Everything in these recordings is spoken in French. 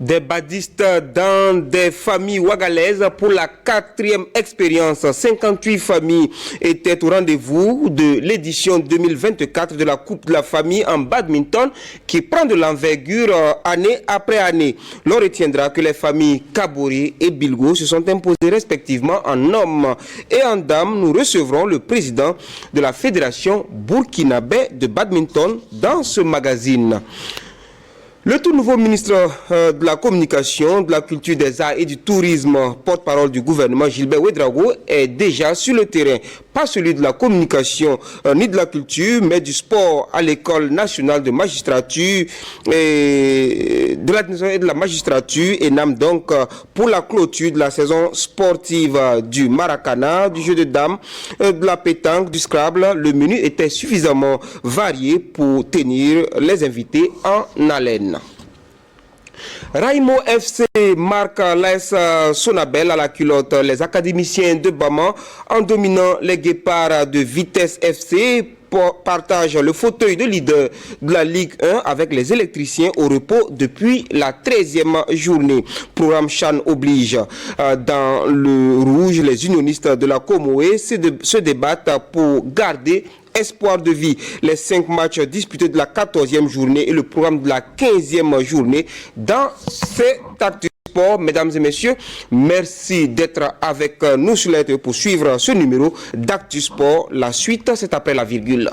Des badistes dans des familles ouagalaises pour la 4e expérience. 58 familles étaient au rendez-vous de l'édition 2024 de la Coupe de la famille en badminton qui prend de l'envergure année après année. L'on retiendra que les familles Kabori et Bilgo se sont imposées respectivement en hommes et en dames. Nous recevrons le président de la Fédération burkinabé de badminton dans ce magazine. Le tout nouveau ministre de la Communication, de la Culture, des Arts et du Tourisme, porte-parole du gouvernement, Gilbert Ouédraogo, est déjà sur le terrain. Pas celui de la communication ni de la culture, mais du sport à l'École nationale de magistrature et de l'administration et de la magistrature, et NAM donc pour la clôture de la saison sportive du Maracana, du jeu de dames, de la pétanque, du Scrabble. Le menu était suffisamment varié pour tenir les invités en haleine. Raimo FC marque l'AS Sonabel à la culotte. Les académiciens de Bama, en dominant les Guépards de Vitesse FC, partagent le fauteuil de leader de la Ligue 1 avec les électriciens au repos depuis la 13e journée. Programme Chan oblige. Dans le rouge, les unionistes de la Comoé se débattent pour garder espoir de vie. Les 5 matchs disputés de la 14e journée et le programme de la 15e journée dans cet acte sport. Mesdames et messieurs, merci d'être avec nous sur la pour suivre ce numéro d'Actu Sport. La suite, c'est après la virgule.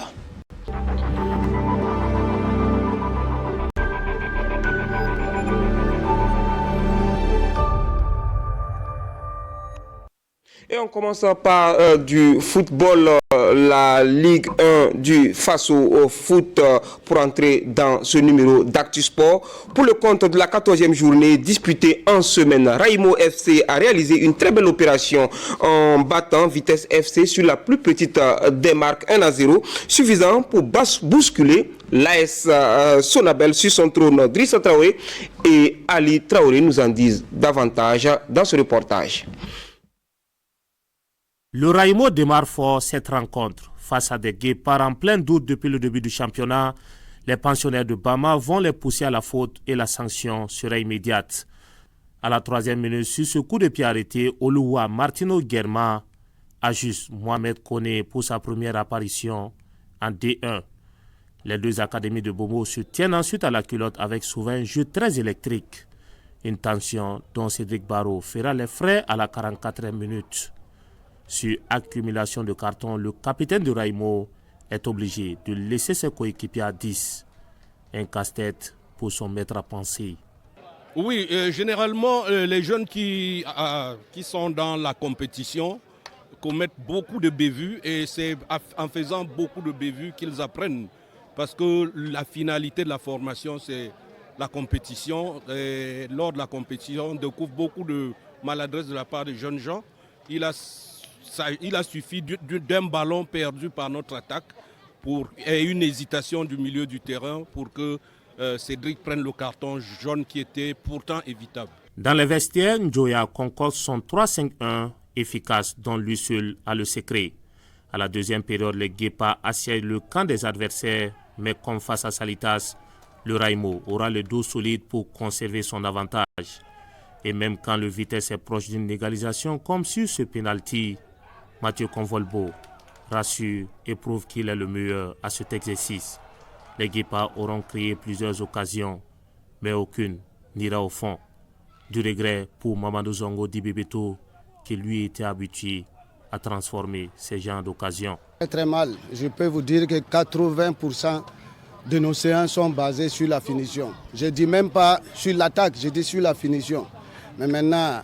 Et on commence par du football, la Ligue 1 du face au foot pour entrer dans ce numéro d'Actu Sport. Pour le compte de la 14e journée disputée en semaine, Raimo FC a réalisé une très belle opération en battant Vitesse FC sur la plus petite des marques 1-0, suffisant pour bousculer l'AS Sonabel sur son trône. Drissa Traoré et Ali Traoré nous en disent davantage dans ce reportage. Le Raimo démarre fort cette rencontre. Face à des Guépards en plein doute depuis le début du championnat, les pensionnaires de Bama vont les pousser à la faute et la sanction sera immédiate. À la 3e minute, sur ce coup de pied arrêté, Oluwa Martino Guerma ajuste Mohamed Kone pour sa première apparition en D1. Les deux académies de Bomo se tiennent ensuite à la culotte avec souvent un jeu très électrique. Une tension dont Cédric Barreau fera les frais à la 44e minute. Sur accumulation de cartons, le capitaine de Raimo est obligé de laisser ses coéquipiers à 10. Un casse-tête pour son maître à penser. Oui, généralement, les jeunes qui sont dans la compétition commettent beaucoup de bévues et c'est en faisant beaucoup de bévues qu'ils apprennent. Parce que la finalité de la formation, c'est la compétition. Et lors de la compétition, on découvre beaucoup de maladresse de la part des jeunes gens. Il a suffi d'un ballon perdu par notre attaque et une hésitation du milieu du terrain pour que Cédric prenne le carton jaune qui était pourtant évitable. Dans les vestiaires, Njoya concorde son 3-5-1 efficace dont lui seul a le secret. À la deuxième période, les Guépards assiègent le camp des adversaires, mais comme face à Salitas, le Raimo aura le dos solide pour conserver son avantage. Et même quand le Vitesse est proche d'une égalisation comme sur ce penalty, Mathieu Convolbo rassure et prouve qu'il est le meilleur à cet exercice. Les Guépards auront créé plusieurs occasions, mais aucune n'ira au fond. Du regret pour Mamadou Zongo Dibebeto, qui lui était habitué à transformer ces genres d'occasions. Très mal. Je peux vous dire que 80% de nos séances sont basées sur la finition. Je ne dis même pas sur l'attaque, je dis sur la finition. Mais maintenant,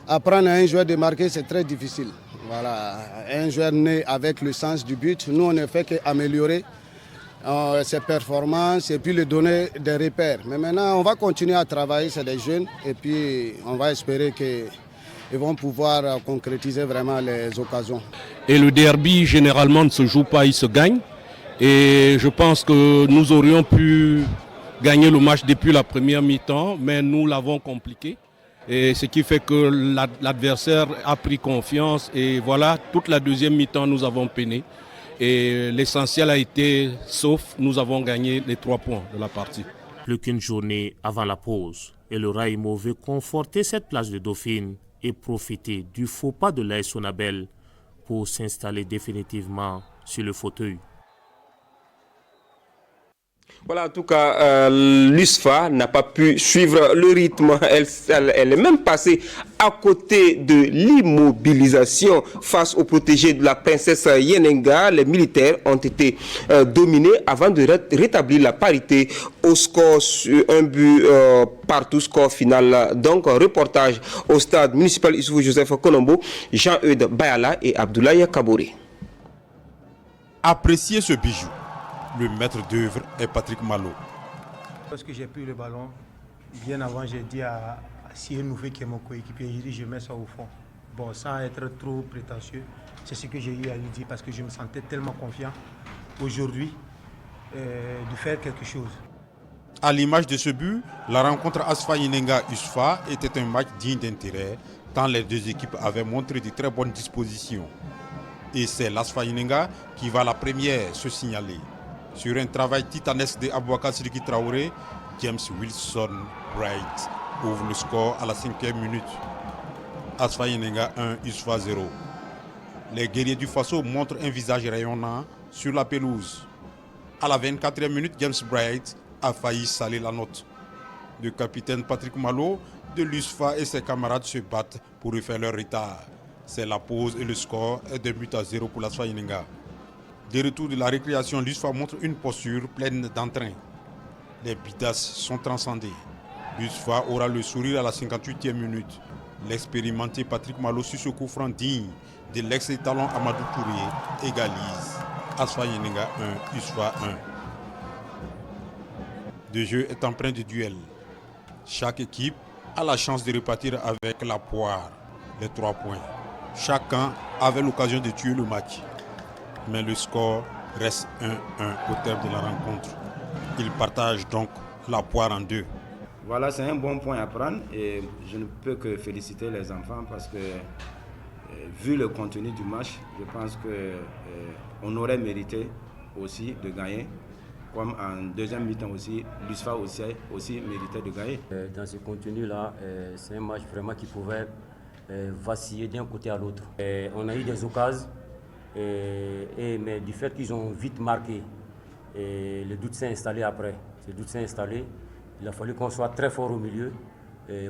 apprendre à un joueur de marquer, c'est très difficile. Voilà, un joueur né avec le sens du but. Nous, on ne fait qu'améliorer ses performances et puis lui donner des repères. Mais maintenant, on va continuer à travailler, c'est des jeunes, et puis on va espérer qu'ils vont pouvoir concrétiser vraiment les occasions. Et le derby, généralement, ne se joue pas, il se gagne. Et je pense que nous aurions pu gagner le match depuis la première mi-temps, mais nous l'avons compliqué. Et ce qui fait que l'adversaire a pris confiance et voilà, toute la deuxième mi-temps nous avons peiné. Et l'essentiel a été, sauf nous avons gagné les 3 points de la partie. Plus qu'une journée avant la pause, et le Raïmo veut conforter cette place de Dauphine et profiter du faux pas de l'AS Sonabel pour s'installer définitivement sur le fauteuil. Voilà, en tout cas, l'USFA n'a pas pu suivre le rythme. Elle est même passée à côté de l'immobilisation face aux protégés de la princesse Yenenga. Les militaires ont été dominés avant de rétablir la parité au score sur un but partout, score final. Donc, reportage au stade municipal Issoufou Joseph Konombo, Jean-Eudes Bayala et Abdoulaye Kaboré. Appréciez ce bijou. Le maître d'œuvre est Patrick Malo. Lorsque j'ai pris le ballon, bien avant, j'ai dit à Cyril Nouvé, qui est mon coéquipier, j'ai dit je mets ça au fond. Bon, sans être trop prétentieux, c'est ce que j'ai eu à lui dire parce que je me sentais tellement confiant aujourd'hui de faire quelque chose. À l'image de ce but, la rencontre Asfa Yenenga-USFA était un match digne d'intérêt, tant les deux équipes avaient montré de très bonnes dispositions. Et c'est l'Asfa Yenenga qui va la première se signaler. Sur un travail titanesque de Abouaka Sidiki Traoré, James Wilson Bright ouvre le score à la 5e minute. Asfa Yenenga 1, USFA 0. Les guerriers du Faso montrent un visage rayonnant sur la pelouse. À la 24e minute, James Bright a failli salir la note. Le capitaine Patrick Malo de l'USFA et ses camarades se battent pour refaire leur retard. C'est la pause et le score est de but à 0 pour l'Asfa Yenenga. De retour de la récréation, l'USFA montre une posture pleine d'entrain. Les bidas sont transcendés. L'USFA aura le sourire à la 58e minute. L'expérimenté Patrick Malo sur ce coup franc digne de l'ex-étalon Amadou Touré égalise. Asfa Yenenga 1, USFA 1. Le jeu est empreint de duel. Chaque équipe a la chance de repartir avec la poire, les 3 points. Chacun avait l'occasion de tuer le match. Mais le score reste 1-1 au terme de la rencontre. Ils partagent donc la poire en deux. Voilà, c'est un bon point à prendre et je ne peux que féliciter les enfants parce que vu le contenu du match, je pense qu'on aurait mérité aussi de gagner. Comme en deuxième mi-temps aussi, l'USFA aussi méritait de gagner. Dans ce contenu-là, c'est un match vraiment qui pouvait vaciller d'un côté à l'autre. On a eu des occasions. Mais du fait qu'ils ont vite marqué, le doute s'est installé après. Ce doute s'est installé. Il a fallu qu'on soit très fort au milieu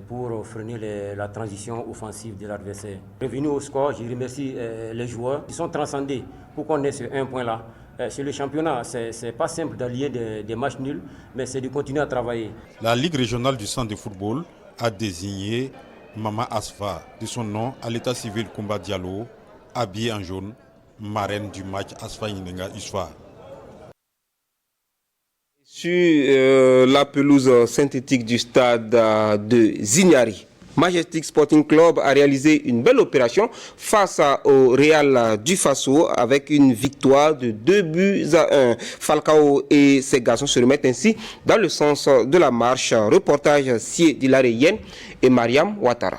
pour freiner la transition offensive de l'adversaire. Revenu au score, je remercie les joueurs qui sont transcendés pour qu'on ait ce 1 point-là. Sur le championnat, ce n'est pas simple d'allier des matchs nuls, mais c'est de continuer à travailler. La Ligue régionale du centre de football a désigné Mama Asfa, de son nom à l'état civil Koumba Diallo, habillé en jaune, marraine du match Asfa Yenenga USFA. Sur la pelouse synthétique du stade de Zignari, Majestic Sporting Club a réalisé une belle opération face au Real du Faso avec une victoire de 2-1. Falcao et ses garçons se remettent ainsi dans le sens de la marche. Reportage Sie Dilareyen et Mariam Ouattara.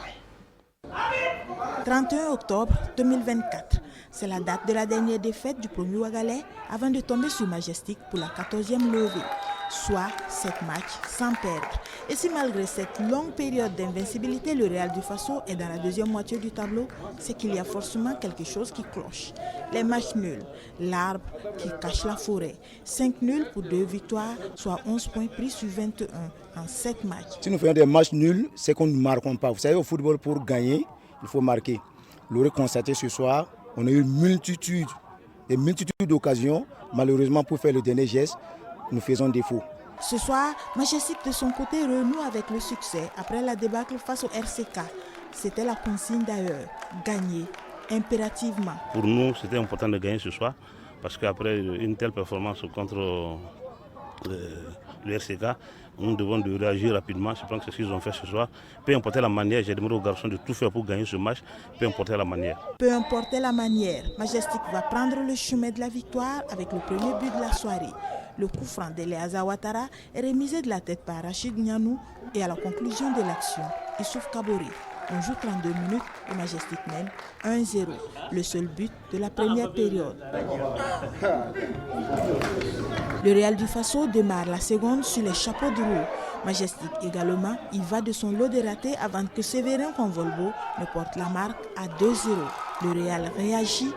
31 octobre 2024, c'est la date de la dernière défaite du premier Ouagalais avant de tomber sur Majestic pour la 14e levée, soit 7 matchs sans perdre. Et si malgré cette longue période d'invincibilité, le Real du Faso est dans la deuxième moitié du tableau, c'est qu'il y a forcément quelque chose qui cloche. Les matchs nuls, l'arbre qui cache la forêt, 5 nuls pour 2 victoires, soit 11 points pris sur 21 en 7 matchs. Si nous faisons des matchs nuls, c'est qu'on ne marquons pas. Vous savez, au football, pour gagner, il faut marquer. Vous l'aurez constaté ce soir, on a eu des multitudes d'occasions. Malheureusement, pour faire le dernier geste, nous faisons défaut. Ce soir, Majestic de son côté renoue avec le succès après la débâcle face au RCK. C'était la consigne d'ailleurs, gagner impérativement. Pour nous, c'était important de gagner ce soir parce qu'après une telle performance contre le RCK, nous devons de réagir rapidement. Je pense que c'est ce qu'ils ont fait ce soir. Peu importe la manière, j'ai demandé aux garçons de tout faire pour gagner ce match, peu importe la manière. Peu importe la manière, Majestic va prendre le chemin de la victoire avec le premier but de la soirée. Le coup franc d'Eleaza Ouattara est remisé de la tête par Rachid Nianou et à la conclusion de l'action, Issouf Kaboré. On joue 32 minutes, le Majestic mène 1-0, le seul but de la première période. Le Real du Faso démarre la seconde sur les chapeaux de roue. Majestic également, il va de son lot de ratés avant que Séverin Convolbo ne porte la marque à 2-0. Le Real réagit.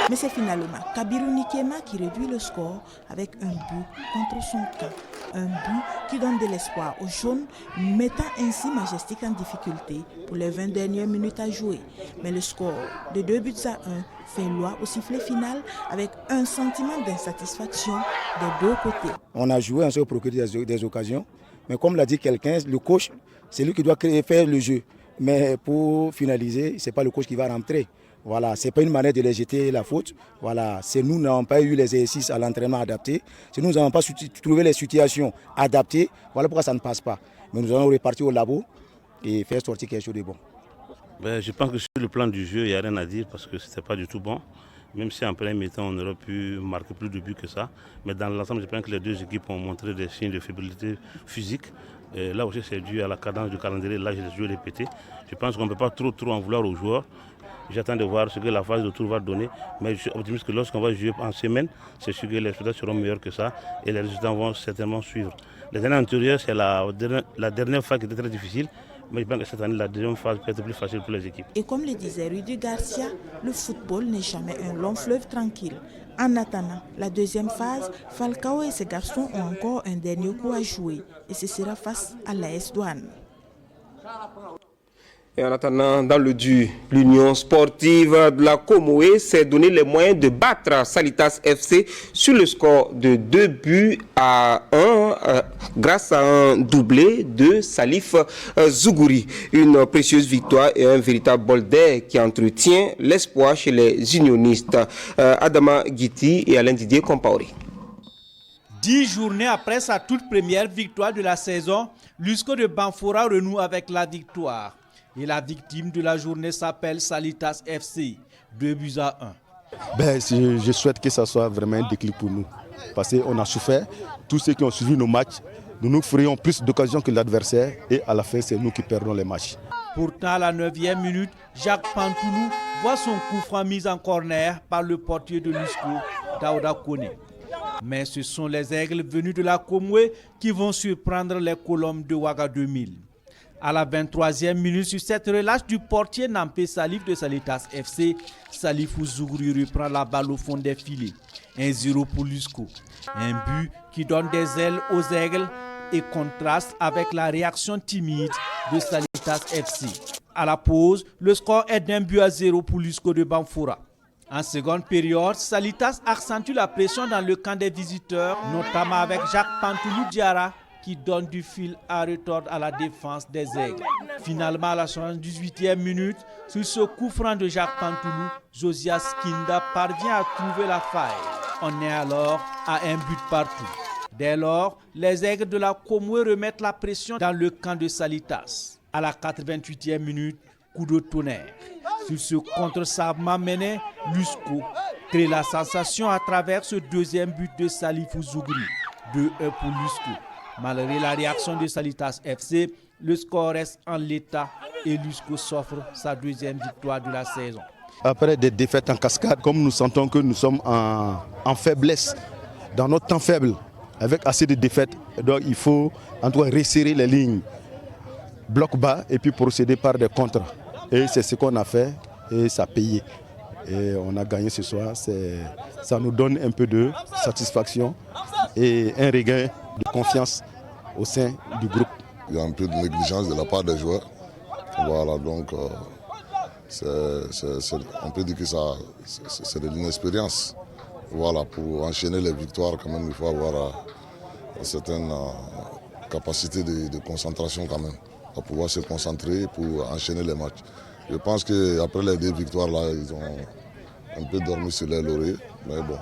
Mais c'est finalement Kabiru Nikema qui réduit le score avec un but contre son camp. Un but qui donne de l'espoir aux jaunes, mettant ainsi Majestic en difficulté pour les 20 dernières minutes à jouer. Mais le score de 2-1 fait loi au sifflet final avec un sentiment d'insatisfaction des deux côtés. On a joué, on s'est procuré des occasions, mais comme l'a dit quelqu'un, le coach, c'est lui qui doit faire le jeu. Mais pour finaliser, ce n'est pas le coach qui va rentrer. Voilà, ce n'est pas une manière de les jeter la faute. Voilà, c'est nous n'avons pas eu les exercices à l'entraînement adapté. C'est nous n'avons pas trouvé les situations adaptées. Voilà pourquoi ça ne passe pas. Mais nous allons repartir au labo et faire sortir quelque chose de bon. Je pense que sur le plan du jeu, il n'y a rien à dire parce que ce n'était pas du tout bon. Même si en premier temps, on aurait pu marquer plus de buts que ça. Mais dans l'ensemble, je pense que les deux équipes ont montré des signes de fébrilité physique. Et là aussi, c'est dû à la cadence du calendrier, l'âge des joueurs répétés. Je pense qu'on ne peut pas trop en vouloir aux joueurs. J'attends de voir ce que la phase de tour va donner. Mais je suis optimiste que lorsqu'on va jouer en semaine, c'est sûr que les résultats seront meilleurs que ça et les résultats vont certainement suivre. Les années antérieures, c'est la dernière phase qui était très difficile. Mais je pense que cette année, la deuxième phase peut être plus facile pour les équipes. Et comme le disait Rudy Garcia, le football n'est jamais un long fleuve tranquille. En attendant la deuxième phase, Falcao et ses garçons ont encore un dernier coup à jouer. Et ce sera face à l'AS Douanes. Et en attendant, dans le dur, l'Union sportive de la Comoé s'est donné les moyens de battre Salitas FC sur le score de 2-1 grâce à un doublé de Salif Zougouri. Une précieuse victoire et un véritable bol d'air qui entretient l'espoir chez les unionistes. Adama Guiti et Alain Didier Compaoré. 10 journées après sa toute première victoire de la saison, l'USCO de Banfora renoue avec la victoire. Et la victime de la journée s'appelle Salitas FC, 2-1. Je souhaite que ça soit vraiment un déclic pour nous. Parce qu'on a souffert, tous ceux qui ont suivi nos matchs, nous ferions plus d'occasions que l'adversaire et à la fin, c'est nous qui perdons les matchs. Pourtant, à la 9e minute, Jacques Pantoulou voit son coup franc mis en corner par le portier de l'USCO, Daouda Kone. Mais ce sont les aigles venus de la Comoué qui vont surprendre les colombes de Ouaga 2000. À la 23e minute, sur cette relâche du portier Nampé Salif de Salitas FC, Salifou Zougouri reprend la balle au fond des filets. 1-0 pour l'USCO. Un but qui donne des ailes aux aigles et contraste avec la réaction timide de Salitas FC. À la pause, le score est d'1-0 pour l'USCO de Banfora. En seconde période, Salitas accentue la pression dans le camp des visiteurs, notamment avec Jacques Pantoulou Diarra, qui donne du fil à retordre à la défense des aigles. Finalement, à la 78e minute, sur ce coup franc de Jacques Pantoulou, Josias Kinda parvient à trouver la faille. On est alors à un but partout. Dès lors, les aigles de la Comoué remettent la pression dans le camp de Salitas. À la 88e minute, coup de tonnerre. Sur ce contre-sablement mené, l'USCO crée la sensation à travers ce deuxième but de Salifou Zougouri. 2-1 pour l'USCO. Malgré la réaction de Salitas FC, le score reste en l'état et l'USCO s'offre sa deuxième victoire de la saison. Après des défaites en cascade, comme nous sentons que nous sommes en faiblesse, dans notre temps faible, avec assez de défaites, donc il faut en tout cas resserrer les lignes, bloc bas et puis procéder par des contres. Et c'est ce qu'on a fait et ça a payé. Et on a gagné ce soir, ça nous donne un peu de satisfaction et un regain de confiance au sein du groupe. Il y a un peu de négligence de la part des joueurs. Voilà, donc on peut dire que c'est de l'inexpérience. Voilà, pour enchaîner les victoires, quand même, il faut avoir une certaine capacité de concentration quand même, pour pouvoir se concentrer pour enchaîner les matchs. Je pense qu'après les 2 victoires, là, ils ont un peu dormi sur les lauriers, mais bon,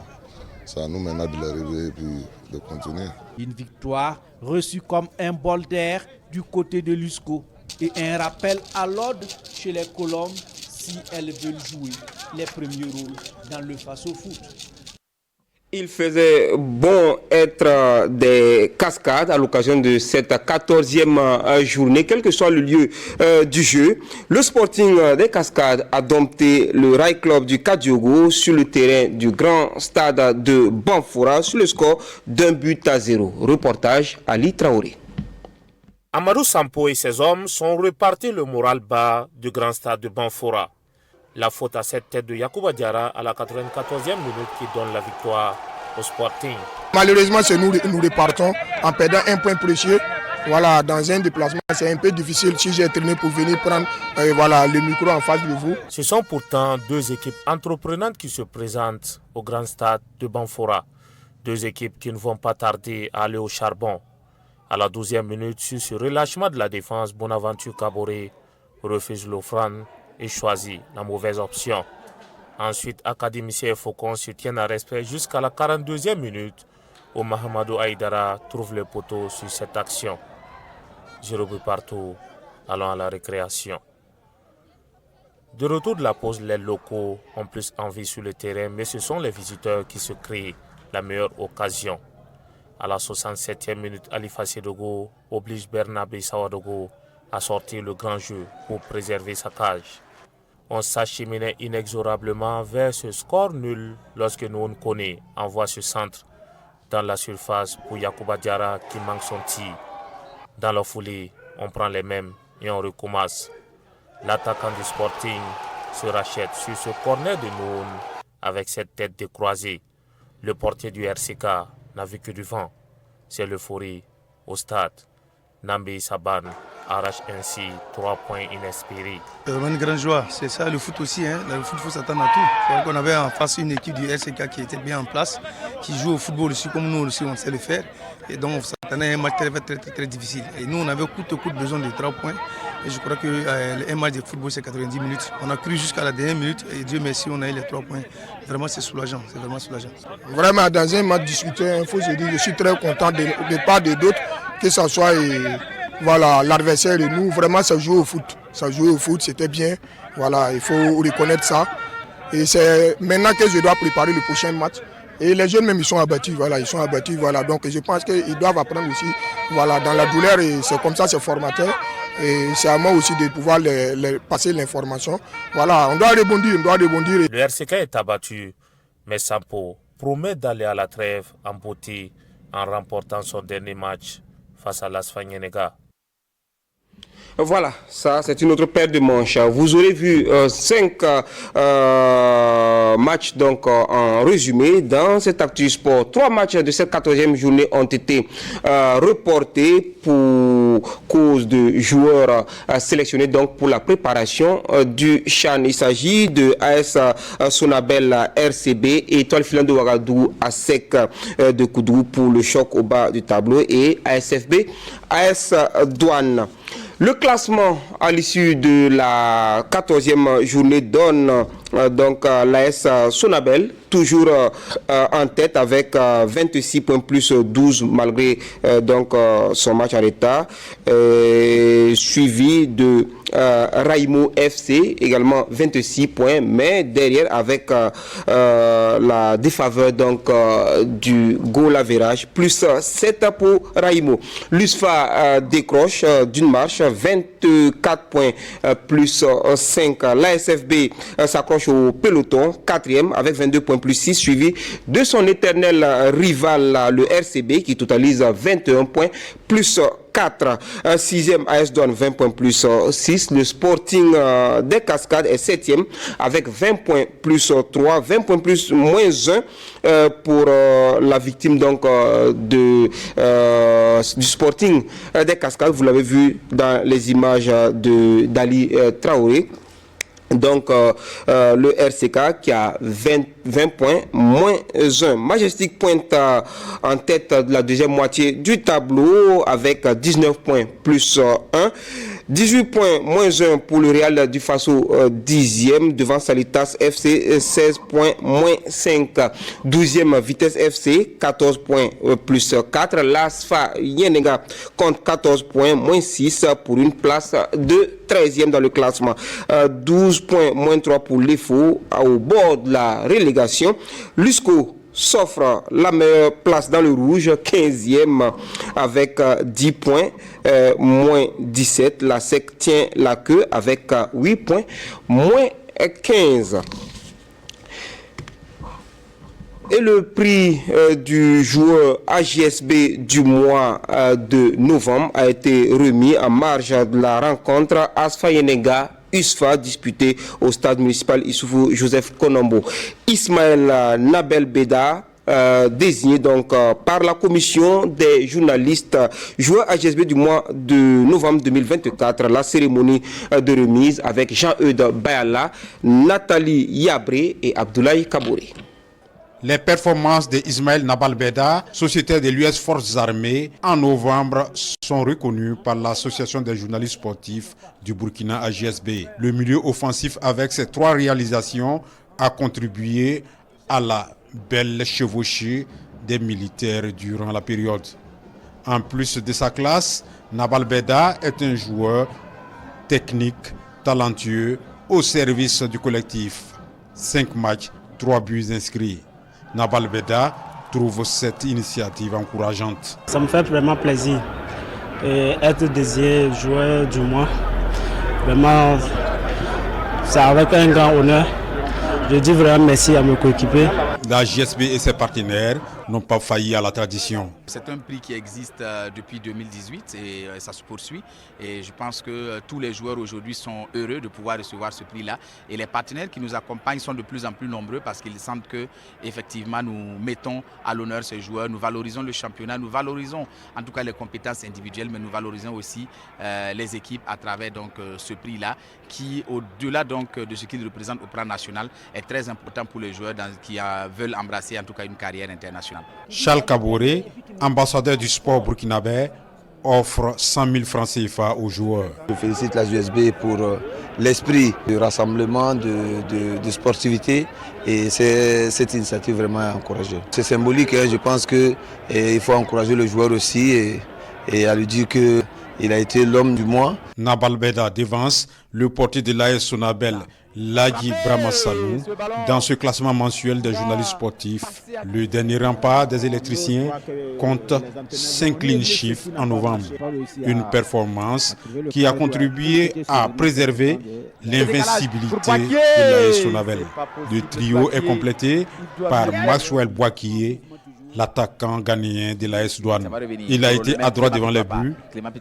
c'est à nous maintenant de les réveiller et puis de continuer. Une victoire reçue comme un bol d'air du côté de l'USCO et un rappel à l'ordre chez les Colombes si elles veulent jouer les premiers rôles dans le Faso Foot. Il faisait bon être des cascades à l'occasion de cette 14e journée, quel que soit le lieu du jeu. Le Sporting des Cascades a dompté le Rail Club du Kadiogo sur le terrain du grand stade de Banfora sur le score d'1-0. Reportage Ali Traoré. Amadou Sampo et ses hommes sont repartis le moral bas du grand stade de Banfora. La faute à cette tête de Yacouba Diarra à la 94e minute qui donne la victoire au Sporting. Malheureusement, c'est nous repartons en perdant un point précieux. Voilà, dans un déplacement, c'est un peu difficile si j'ai traîné pour venir prendre le micro en face de vous. Ce sont pourtant deux équipes entreprenantes qui se présentent au grand stade de Banfora. Deux équipes qui ne vont pas tarder à aller au charbon. À la 12e minute, sur ce relâchement de la défense, Bonaventure Kaboré refuse l'offrande et choisit la mauvaise option. Ensuite, académiciens et Faucon se tiennent à respect jusqu'à la 42e minute où Mahamadou Aïdara trouve le poteau sur cette action. 0 but partout, allons à la récréation. De retour de la pause, les locaux ont plus envie sur le terrain, mais ce sont les visiteurs qui se créent la meilleure occasion. À la 67e minute, Alifa Sedogo oblige Bernabé Sawadogo à sortir le grand jeu pour préserver sa cage. On s'acheminait inexorablement vers ce score nul lorsque Noun Kone envoie ce centre dans la surface pour Yacouba Diarra qui manque son tir. Dans la foulée, on prend les mêmes et on recommence. L'attaquant du Sporting se rachète sur ce corner de Noun avec cette tête décroisée. Le portier du RCK n'a vu que du vent. C'est l'euphorie au stade. Nambi Saban arrache ainsi 3 points inespérés. C'est vraiment une grande joie, c'est ça le foot aussi. Le foot, il faut s'attendre à tout. On avait en face une équipe du RCK qui était bien en place, qui joue au football aussi comme nous aussi on sait le faire. Et donc on s'attendait à un match très difficile. Et nous on avait coûte besoin de 3 points. Et je crois qu'un match de football c'est 90 minutes. On a cru jusqu'à la dernière minute et Dieu merci on a eu les 3 points. Vraiment c'est soulageant, c'est vraiment soulageant. Vraiment dans un match disputé, il faut se dire que je suis très content de part et d'autre, que ce soit l'adversaire et nous, vraiment ça joue au foot. Ça joue au foot, c'était bien. Voilà, il faut reconnaître ça. Et c'est maintenant que je dois préparer le prochain match. Et les jeunes même ils sont abattus, Donc je pense qu'ils doivent apprendre aussi, dans la douleur et c'est comme ça, c'est formateur. Et c'est à moi aussi de pouvoir les passer l'information. Voilà, on doit rebondir. Le RCK est abattu, mais Sampo promet d'aller à la trêve en beauté en remportant son dernier match face à l'AS Fagnenega. Voilà, ça c'est une autre paire de manches. Vous aurez vu 5 matchs donc en résumé dans cet Actu Sport. 3 matchs de cette 14e journée ont été reportés pour cause de joueurs sélectionnés donc pour la préparation du CHAN. Il s'agit de AS Sonabel RCB et Étoile Filante de Ouagadougou à Sec de Koudou pour le choc au bas du tableau et ASFB AS Douane. Le classement à l'issue de la 14e journée donne donc l'AS Sonabel toujours en tête avec 26 points plus 12 malgré donc son match en retard, suivi de Raimo FC également 26 points, mais derrière avec la défaveur donc du goal average plus 7 pour Raimo. L'USFA décroche d'une marche 24 points plus 5. L'ASFB s'accroche au peloton 4e avec 22 points plus 6, suivi de son éternel rival le RCB qui totalise 21 points plus 4. 6e AS Douane 20 points plus 6. Le Sporting des Cascades est 7e avec 20 points plus 3, 20 points plus moins 1 pour la victime donc du Sporting des Cascades. Vous l'avez vu dans les images d'Ali Traoré. Donc le RCK qui a 20 points moins 1. Majestic pointe en tête de la deuxième moitié du tableau avec 19 points plus 1. 18 points moins 1 pour le Real du Faso 10e devant Salitas FC 16 points moins 5. 12e Vitesse FC 14 points plus 4. L'ASFA Yenega compte 14 points moins 6 pour une place de 13e dans le classement. 12 points moins 3 pour l'EFO au bord de la relégation. Lusco s'offre la meilleure place dans le rouge, 15e avec 10 points, moins 17. La SEC tient la queue avec 8 points, moins 15. Et le prix du joueur AJSB du mois de novembre a été remis en marge de la rencontre Asfa Yenenga USFA disputée au stade municipal Issoufou Joseph Konombo. Ismaël Nabel Beda, désigné donc par la commission des journalistes joueurs AJSB du mois de novembre 2024. La cérémonie de remise avec Jean-Eudes Bayala, Nathalie Yabré et Abdoulaye Kabouré. Les performances de Ismaël Nabal Beda, sociétaire de l'US Forces Armées, en novembre sont reconnues par l'Association des journalistes sportifs du Burkina AJSB. Le milieu offensif, avec ses 3 réalisations, a contribué à la belle chevauchée des militaires durant la période. En plus de sa classe, Nabal Beda est un joueur technique, talentueux, au service du collectif. 5 matchs, 3 buts inscrits. Nabal Beda trouve cette initiative encourageante. Ça me fait vraiment plaisir être désigné joueur du mois. Vraiment, c'est avec un grand honneur. Je dis vraiment merci à mes coéquipiers. La JSB et ses partenaires n'ont pas failli à la tradition. C'est un prix qui existe depuis 2018 et ça se poursuit. Et je pense que tous les joueurs aujourd'hui sont heureux de pouvoir recevoir ce prix-là. Et les partenaires qui nous accompagnent sont de plus en plus nombreux parce qu'ils sentent que effectivement nous mettons à l'honneur ces joueurs. Nous valorisons le championnat, nous valorisons en tout cas les compétences individuelles, mais nous valorisons aussi les équipes à travers donc ce prix-là qui, au-delà donc de ce qu'il représente au plan national, est très important pour les joueurs qui veulent embrasser en tout cas une carrière internationale. Charles Kabouré, ambassadeur du sport burkinabé, offre 100 000 francs CFA aux joueurs. Je félicite la JSB pour l'esprit de rassemblement, de sportivité, et c'est cette initiative vraiment encouragée. C'est symbolique, hein, je pense qu'il faut encourager le joueur aussi et à lui dire qu'il a été l'homme du mois. Nabal Beda dévance le portier de l'AS Sonabel, Ladji Brahmassanou, dans ce classement mensuel des journalistes sportifs. Le dernier rempart des électriciens compte 5 clean sheets en novembre. Une performance qui a contribué à préserver l'invincibilité de l'AS Sonabel. Le trio est complété par Maxwell Boakié, l'attaquant ghanéen de l'AS Douane. Il a été adroit devant les buts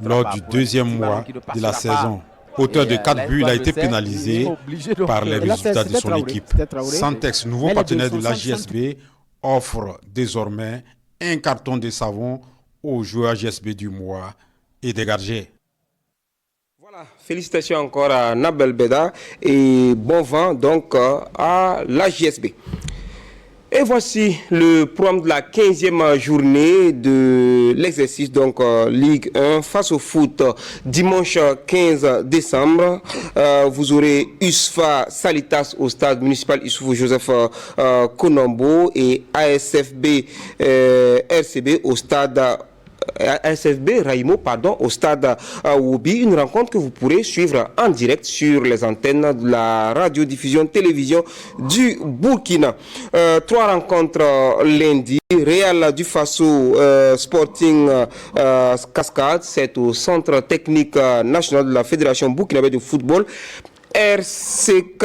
lors du 2e mois de la saison. Auteur de 4 buts, il a été pénalisé par les résultats de son équipe. Santex, nouveau partenaire de la JSB, offre désormais un carton de savon aux joueurs JSB du mois et des gardiens. Voilà, félicitations encore à Nabel Beda et bon vent donc à la JSB. Et voici le programme de la 15e journée de l'exercice donc Ligue 1 face au foot. Dimanche 15 décembre, vous aurez USFA Salitas au stade municipal Issoufou Joseph Konombo et ASFB RCB au stade ASFB Raimo au stade Wobi, une rencontre que vous pourrez suivre en direct sur les antennes de la radiodiffusion télévision du Burkina. 3 rencontres lundi. Real du Faso Sporting Cascade, c'est au centre technique national de la Fédération burkinabé de football. RCK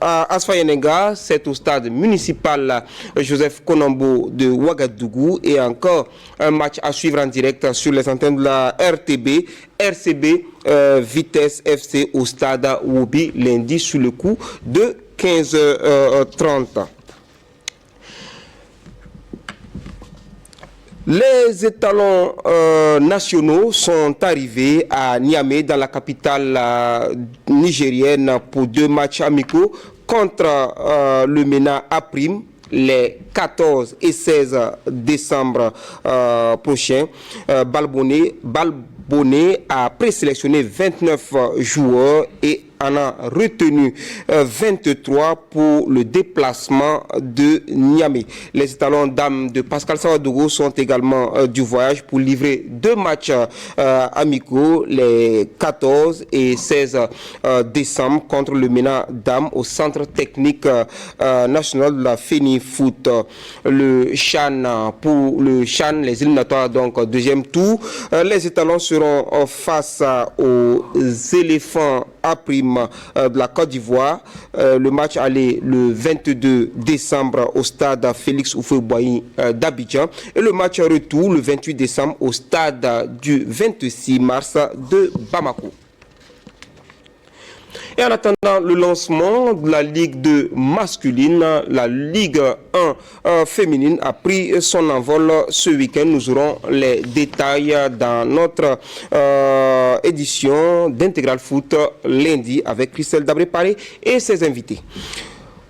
Asfa Yenenga, c'est au stade municipal Joseph Konombo de Ouagadougou, et encore un match à suivre en direct sur les antennes de la RTB, RCB Vitesse FC au stade Wobi lundi sur le coup de 15h30. Les étalons nationaux sont arrivés à Niamey, dans la capitale nigérienne, pour 2 matchs amicaux contre le MENA A-Prime les 14 et 16 décembre prochains. Bonnet a présélectionné 29 joueurs et en a retenu 23 pour le déplacement de Niamey. Les étalons dames de Pascal Sawadogo sont également du voyage pour livrer 2 matchs amicaux les 14 et 16 décembre contre le MENA Dames au centre technique national de la FENI Foot. Le CHAN, pour le CHAN, les éliminatoires, donc deuxième tour, les étalons seront face aux éléphants A' de la Côte d'Ivoire. Le match allait le 22 décembre au stade Félix Houphouët-Boigny d'Abidjan et le match retour le 28 décembre au stade du 26 mars de Bamako. Et en attendant le lancement de la Ligue 2 masculine, la Ligue 1 féminine a pris son envol ce week-end. Nous aurons les détails dans notre édition d'Intégral Foot lundi avec Christelle Dabré-Paré et ses invités.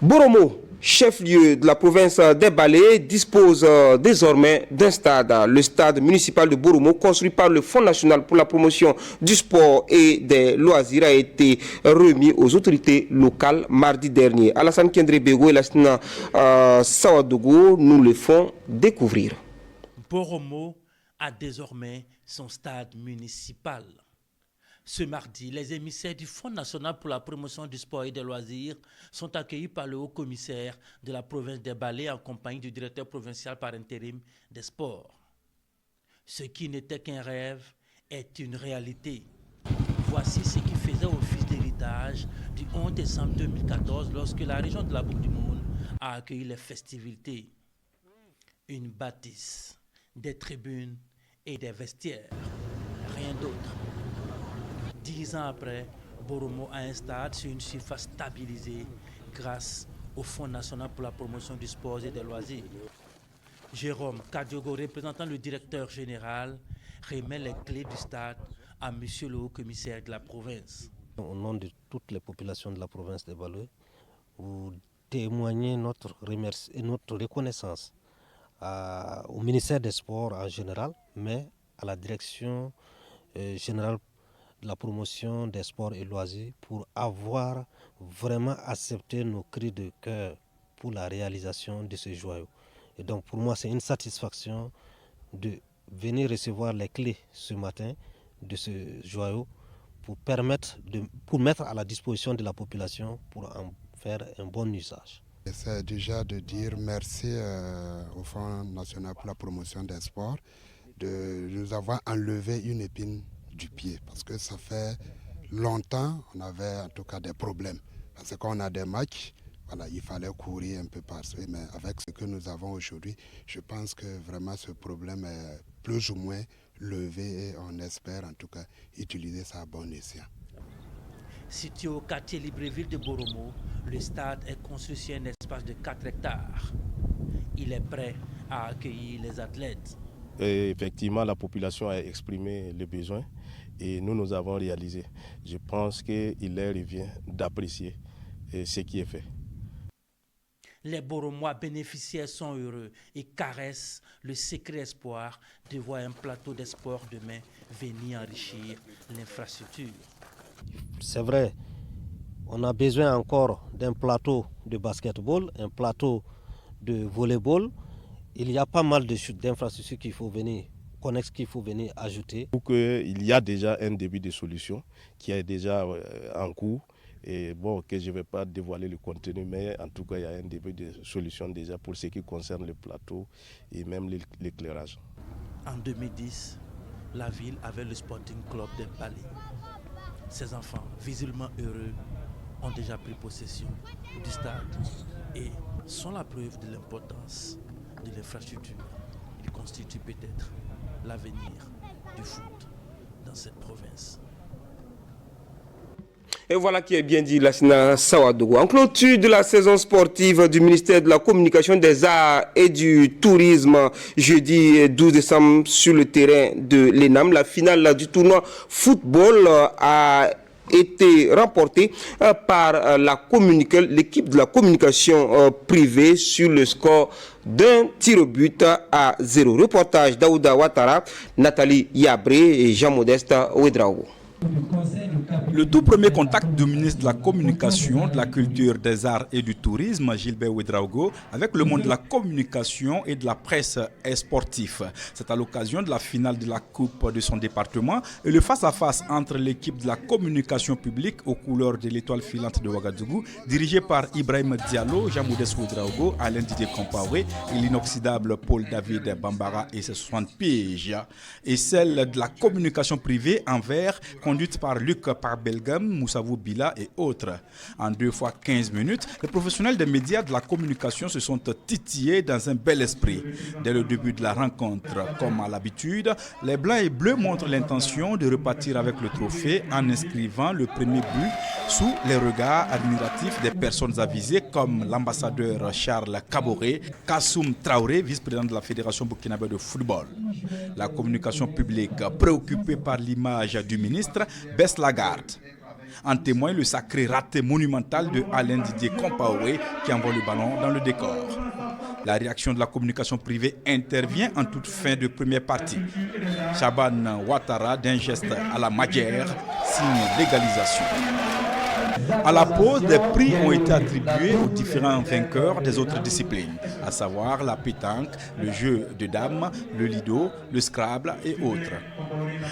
Boromo, chef-lieu de la province des Balais, dispose désormais d'un stade. Le stade municipal de Boromo, construit par le Fonds national pour la promotion du sport et des loisirs, a été remis aux autorités locales mardi dernier. Alassane Kendré-Bego et Lassina Sawadogo nous le font découvrir. Boromo a désormais son stade municipal. Ce mardi, les émissaires du Fonds national pour la promotion du sport et des loisirs sont accueillis par le haut-commissaire de la province des Balais en compagnie du directeur provincial par intérim des sports. Ce qui n'était qu'un rêve est une réalité. Voici ce qui faisait office d'héritage du 11 décembre 2014 lorsque la région de la Boucle du Monde a accueilli les festivités. Une bâtisse, des tribunes et des vestiaires. Rien d'autre. 10 ans après, Boromo a un stade sur une surface stabilisée grâce au Fonds national pour la promotion du sport et des loisirs. Jérôme Kadiogo, représentant le directeur général, remet les clés du stade à monsieur le haut-commissaire de la province. Au nom de toutes les populations de la province des Balais, vous témoignez notre reconnaissance au ministère des Sports en général, mais à la direction générale de la promotion des sports et loisirs pour avoir vraiment accepté nos cris de cœur pour la réalisation de ce joyau. Et donc pour moi c'est une satisfaction de venir recevoir les clés ce matin de ce joyau pour mettre à la disposition de la population pour en faire un bon usage. C'est déjà de dire merci au Fonds national pour la promotion des sports de nous avoir enlevé une épine du pied, parce que ça fait longtemps on avait en tout cas des problèmes. Parce qu'on a des matchs, voilà, il fallait courir un peu partout, mais avec ce que nous avons aujourd'hui, je pense que vraiment ce problème est plus ou moins levé et on espère en tout cas utiliser ça à bon escient. Situé au quartier Libreville de Boromo, le stade est construit sur un espace de 4 hectares. Il est prêt à accueillir les athlètes. Et effectivement, la population a exprimé le besoin et nous avons réalisé. Je pense qu'il leur revient d'apprécier ce qui est fait. Les Boromois bénéficiaires sont heureux et caressent le secret espoir de voir un plateau de sport demain venir enrichir l'infrastructure. C'est vrai, on a besoin encore d'un plateau de basketball, un plateau de volleyball. Il y a pas mal d'infrastructures qu'il faut venir, connexes qu'il faut venir ajouter. Il y a déjà un début de solution qui est déjà en cours. Et bon, que je ne vais pas dévoiler le contenu, mais en tout cas, il y a un début de solution déjà pour ce qui concerne le plateau et même l'éclairage. En 2010, la ville avait le Sporting Club des Balais. Ces enfants, visiblement heureux, ont déjà pris possession du stade et sont la preuve de l'importance de l'infrastructure. Ils constituent peut-être l'avenir du foot dans cette province. Et voilà qui est bien dit, Lassina Sawadogo. En clôture de la saison sportive du ministère de la Communication, des Arts et du Tourisme, jeudi 12 décembre sur le terrain de l'ENAM, la finale du tournoi football a été remporté par l'équipe de la communication privée sur le score d'un tir au but à 0. Reportage d'Aouda Ouattara, Nathalie Yabré et Jean-Modeste Ouedraogo. Le tout premier contact du ministre de la Communication, de la Culture, des Arts et du Tourisme, Gilbert Ouedraogo, avec le monde de la communication et de la presse est sportif. C'est à l'occasion de la finale de la Coupe de son département et le face-à-face entre l'équipe de la communication publique aux couleurs de l'étoile filante de Ouagadougou, dirigée par Ibrahim Diallo, Jean-Modeste Ouedraogo, Alain Didier Compaoré et l'inoxydable Paul David Bambara et ses 60 piges, et celle de la communication privée en vert, conduite par Luc Parbelgam, Moussavou Bila et autres. En 2 fois 15 minutes, les professionnels des médias de la communication se sont titillés dans un bel esprit. Dès le début de la rencontre, comme à l'habitude, les Blancs et Bleus montrent l'intention de repartir avec le trophée en inscrivant le premier but sous les regards admiratifs des personnes avisées comme l'ambassadeur Charles Kaboré, Kassoum Traoré, vice-président de la Fédération burkinabé de football. La communication publique, préoccupée par l'image du ministre, baisse la garde. En témoigne le sacré raté monumental de Alain Didier Compaoré qui envoie le ballon dans le décor. La réaction de la communication privée intervient en toute fin de première partie. Chaban Ouattara, d'un geste à la Madjer, signe l'égalisation. À la pause, des prix ont été attribués aux différents vainqueurs des autres disciplines, à savoir la pétanque, le jeu de dames, le lido, le scrabble et autres.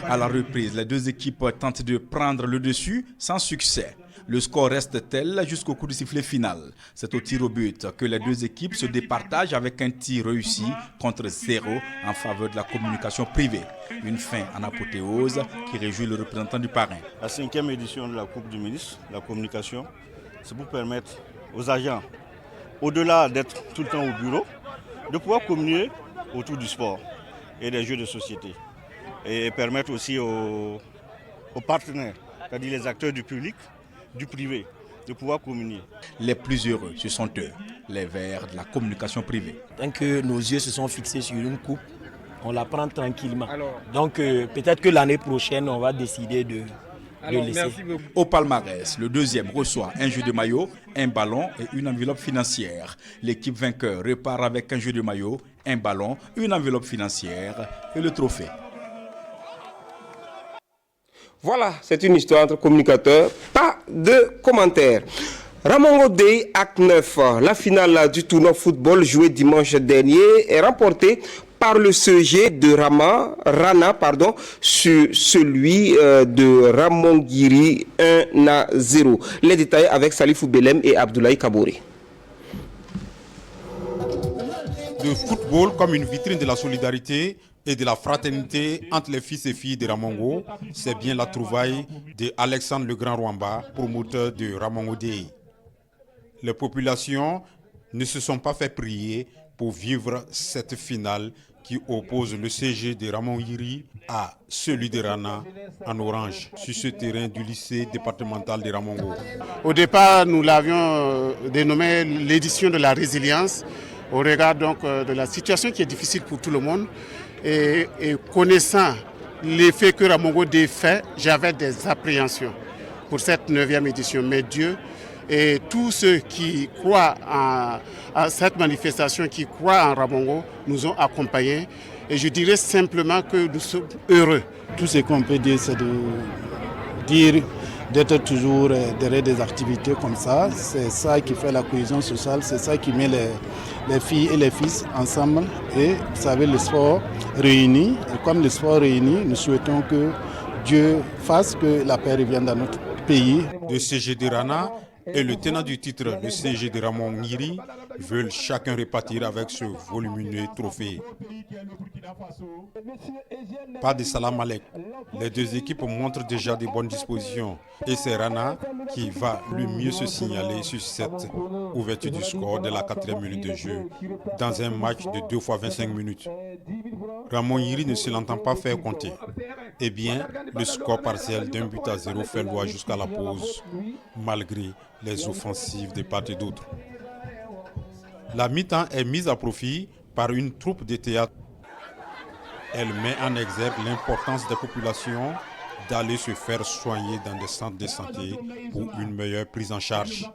À la reprise, les deux équipes tentent de prendre le dessus sans succès. Le score reste tel jusqu'au coup de sifflet final. C'est au tir au but que les deux équipes se départagent avec un tir réussi contre 0 en faveur de la communication privée. Une fin en apothéose qui réjouit le représentant du parrain. La 5e édition de la Coupe du ministre, la communication, c'est pour permettre aux agents, au-delà d'être tout le temps au bureau, de pouvoir communier autour du sport et des jeux de société. Et permettre aussi aux partenaires, c'est-à-dire les acteurs du public, du privé, de pouvoir communier. Les plus heureux, ce sont eux, les verts de la communication privée. Tant que nos yeux se sont fixés sur une coupe, on la prend tranquillement. Donc peut-être que l'année prochaine, on va décider de le laisser. Au palmarès, le deuxième reçoit un jeu de maillot, un ballon et une enveloppe financière. L'équipe vainqueur repart avec un jeu de maillot, un ballon, une enveloppe financière et le trophée. Voilà, c'est une histoire entre communicateurs, pas de commentaires. Ramongo Day, acte 9, la finale du tournoi football joué dimanche dernier est remportée par le CG de Rana sur celui de Ramongiri 1-0. Les détails avec Salifou Belem et Abdoulaye Kabouré. Le football comme une vitrine de la solidarité et de la fraternité entre les fils et filles de Ramongo, c'est bien la trouvaille de Alexandre le Grand Rwamba, promoteur de Ramongo Day. Les populations ne se sont pas fait prier pour vivre cette finale qui oppose le CG de Ramongiri à celui de Rana en orange sur ce terrain du lycée départemental de Ramongo. Au départ, nous l'avions dénommé l'édition de la résilience au regard donc de la situation qui est difficile pour tout le monde. Et connaissant l'effet que Ramongo Day fait, j'avais des appréhensions pour cette 9e édition. Mais Dieu et tous ceux qui croient à cette manifestation, qui croient en Ramongo, nous ont accompagnés. Et je dirais simplement que nous sommes heureux. Tout ce qu'on peut dire, c'est de dire d'être toujours derrière des activités comme ça. C'est ça qui fait la cohésion sociale, c'est ça qui met les filles et les fils ensemble. Et vous savez, le sport réunit. Et comme le sport réunit, nous souhaitons que Dieu fasse que la paix revienne dans notre pays. Le CG de Rana et le tenant du titre, le CG de Ramongiri, veulent chacun repartir avec ce volumineux trophée. Pas de salam alek. Les deux équipes montrent déjà de bonnes dispositions. Et c'est Rana qui va le mieux se signaler sur cette ouverture du score de la 4e minute de jeu dans un match de 2 fois 25 minutes. Ramongiri ne se l'entend pas faire compter. Eh bien, le score partiel d'1 but à 0 fait loi jusqu'à la pause, malgré les offensives de part et d'autre. La mi-temps est mise à profit par une troupe de théâtre. Elle met en exergue l'importance des populations d'aller se faire soigner dans des centres de santé pour une meilleure prise en charge.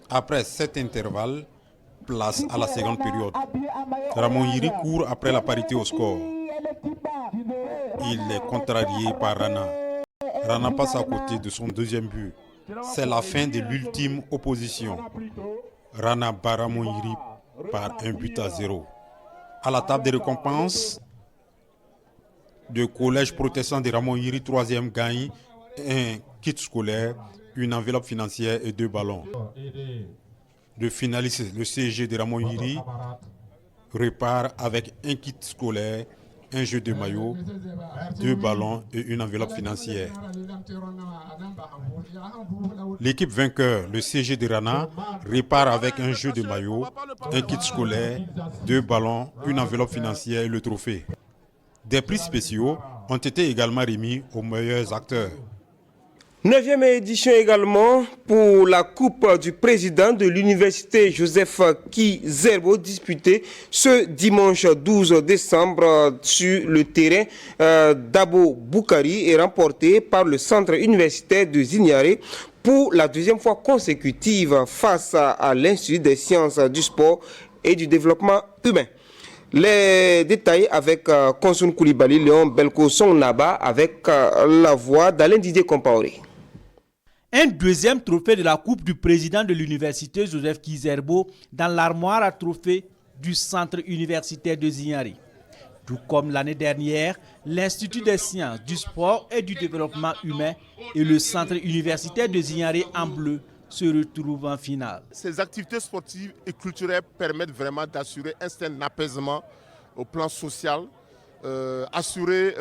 Après cet intervalle, place à la seconde période. Ramon Yiri court après la parité au score. Il est contrarié par Rana. Rana passe à côté de son deuxième but. C'est la fin de l'ultime opposition. Rana bat Ramon Yiri par 1-0. À la table des récompenses, le collège protestant de Ramon Yiri, 3e, gagne un kit scolaire, une enveloppe financière et 2 ballons. Le finaliste, le CG de Ramon Yiri, repart avec un kit scolaire, un jeu de maillot, 2 ballons et une enveloppe financière. L'équipe vainqueur, le CG de Rana, repart avec un jeu de maillot, un kit scolaire, 2 ballons, une enveloppe financière et le trophée. Des prix spéciaux ont été également remis aux meilleurs acteurs. 9e édition également pour la Coupe du président de l'Université Joseph Kizerbo disputée ce dimanche 12 décembre sur le terrain d'Abo Boukari et remportée par le centre universitaire de Zignaré pour la 2e fois consécutive face à l'Institut des sciences du sport et du développement humain. Les détails avec Konsun Koulibaly, Léon Belko Songnaba avec la voix d'Alain Didier Compaoré. Un 2e trophée de la Coupe du président de l'Université Joseph Kizerbo dans l'armoire à trophées du centre universitaire de Zignaré. Tout comme l'année dernière, l'Institut des sciences du sport et du développement humain et le centre universitaire de Zignaré en bleu se retrouvent en finale. Ces activités sportives et culturelles permettent vraiment d'assurer un certain apaisement au plan social, assurer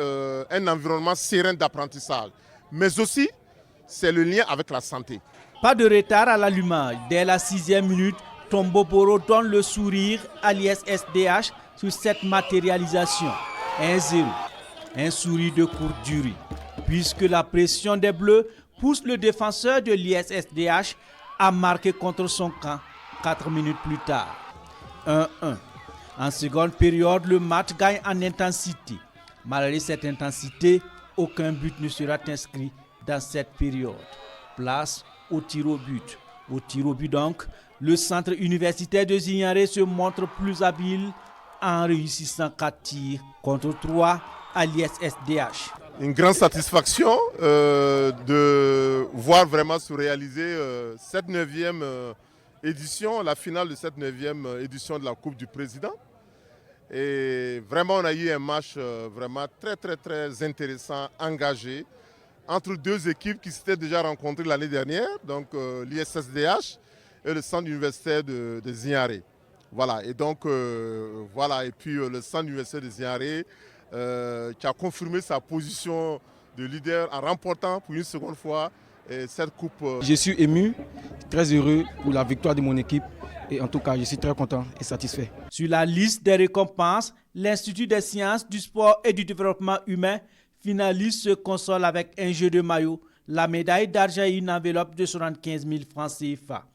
un environnement serein d'apprentissage, mais aussi c'est le lien avec la santé. Pas de retard à l'allumage. Dès la 6e minute, Tomboboro donne le sourire à l'ISSDH sur cette matérialisation. 1-0. Un sourire de courte durée. Puisque la pression des Bleus pousse le défenseur de l'ISSDH à marquer contre son camp 4 minutes plus tard. 1-1. En seconde période, le match gagne en intensité. Malgré cette intensité, aucun but ne sera inscrit dans cette période. Place au tir au but. Au tir au but donc, le centre universitaire de Zignaré se montre plus habile en réussissant 4 tirs contre 3 à l'ISSDH. Une grande satisfaction de voir vraiment se réaliser cette 9e édition, la finale de cette 9e édition de la Coupe du Président. Et vraiment on a eu un match vraiment très intéressant, engagé, entre 2 équipes qui s'étaient déjà rencontrées l'année dernière, donc l'ISSDH et le centre universitaire de Zignaré. Voilà, et donc voilà, et puis le centre universitaire de Zignaré qui a confirmé sa position de leader en remportant pour une seconde fois cette coupe. Je suis ému, très heureux pour la victoire de mon équipe et en tout cas je suis très content et satisfait. Sur la liste des récompenses, l'Institut des sciences du sport et du développement humain finaliste se console avec un jeu de maillot, la médaille d'argent et une enveloppe de 75 000 francs CFA.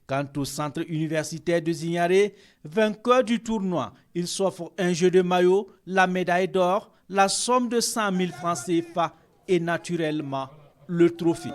Quant au centre universitaire de Zignaré, vainqueur du tournoi, il s'offre un jeu de maillot, la médaille d'or, la somme de 100 000 francs CFA et naturellement le trophée.